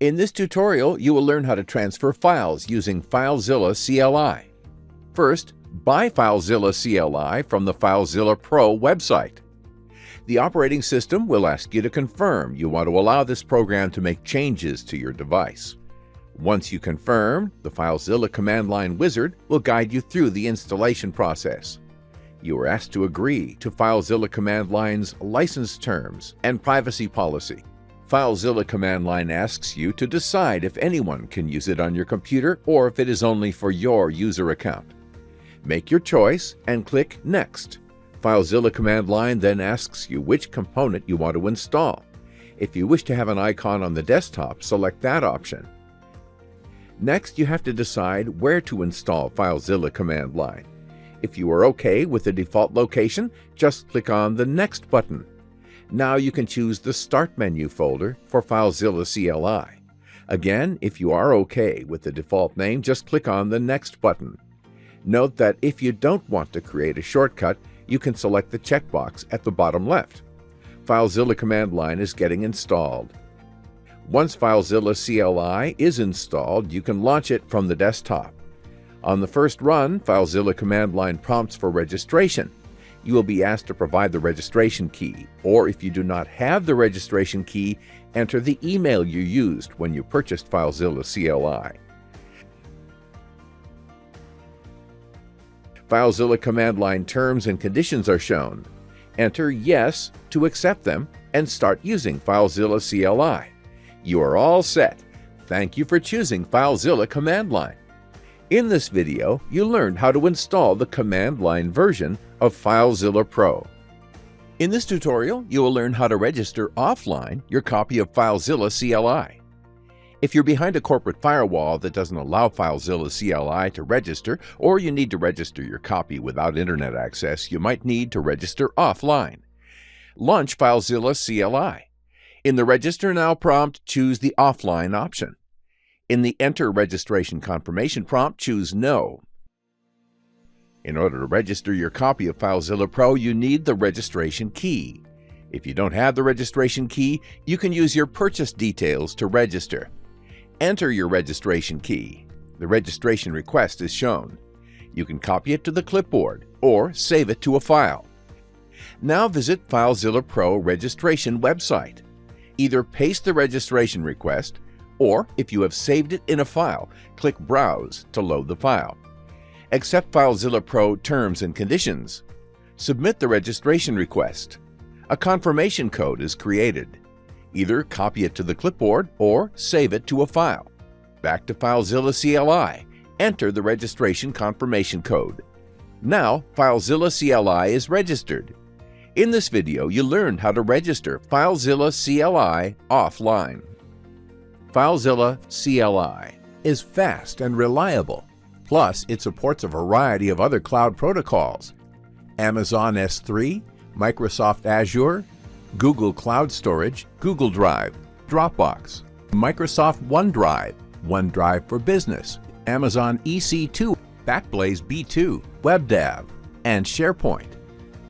In this tutorial, you will learn how to transfer files using FileZilla CLI. First, buy FileZilla CLI from the FileZilla Pro website. The operating system will ask you to confirm you want to allow this program to make changes to your device. Once you confirm, the FileZilla command line wizard will guide you through the installation process. You are asked to agree to FileZilla command line's license terms and privacy policy. FileZilla command line asks you to decide if anyone can use it on your computer or if it is only for your user account. Make your choice and click Next. FileZilla command line then asks you which component you want to install. If you wish to have an icon on the desktop, select that option. Next, you have to decide where to install FileZilla command line. If you are OK with the default location, just click on the Next button. Now you can choose the Start menu folder for FileZilla CLI. Again, if you are OK with the default name, just click on the Next button. Note that if you don't want to create a shortcut, you can select the checkbox at the bottom left. FileZilla command line is getting installed. Once FileZilla CLI is installed, you can launch it from the desktop. On the first run, FileZilla command line prompts for registration. You will be asked to provide the registration key, or if you do not have the registration key, enter the email you used when you purchased FileZilla CLI. FileZilla command line terms and conditions are shown. Enter Yes to accept them and start using FileZilla CLI. You are all set. Thank you for choosing FileZilla command line. In this video, you learned how to install the command line version of FileZilla Pro. In this tutorial, you will learn how to register offline your copy of FileZilla CLI. If you're behind a corporate firewall that doesn't allow FileZilla CLI to register, or you need to register your copy without internet access, you might need to register offline. Launch FileZilla CLI. In the Register Now prompt, choose the Offline option. In the Enter Registration Confirmation prompt, choose No. In order to register your copy of FileZilla Pro, you need the registration key. If you don't have the registration key, you can use your purchase details to register. Enter your registration key. The registration request is shown. You can copy it to the clipboard or save it to a file. Now visit FileZilla Pro registration website. Either paste the registration request, or if you have saved it in a file, click Browse to load the file. Accept FileZilla Pro terms and conditions. Submit the registration request. A confirmation code is created. Either copy it to the clipboard or save it to a file. Back to FileZilla CLI. Enter the registration confirmation code. Now FileZilla CLI is registered. In this video, you learned how to register FileZilla CLI offline. FileZilla CLI is fast and reliable. Plus, it supports a variety of other cloud protocols: Amazon S3, Microsoft Azure, Google Cloud Storage, Google Drive, Dropbox, Microsoft OneDrive, OneDrive for Business, Amazon EC2, Backblaze B2, WebDAV, and SharePoint.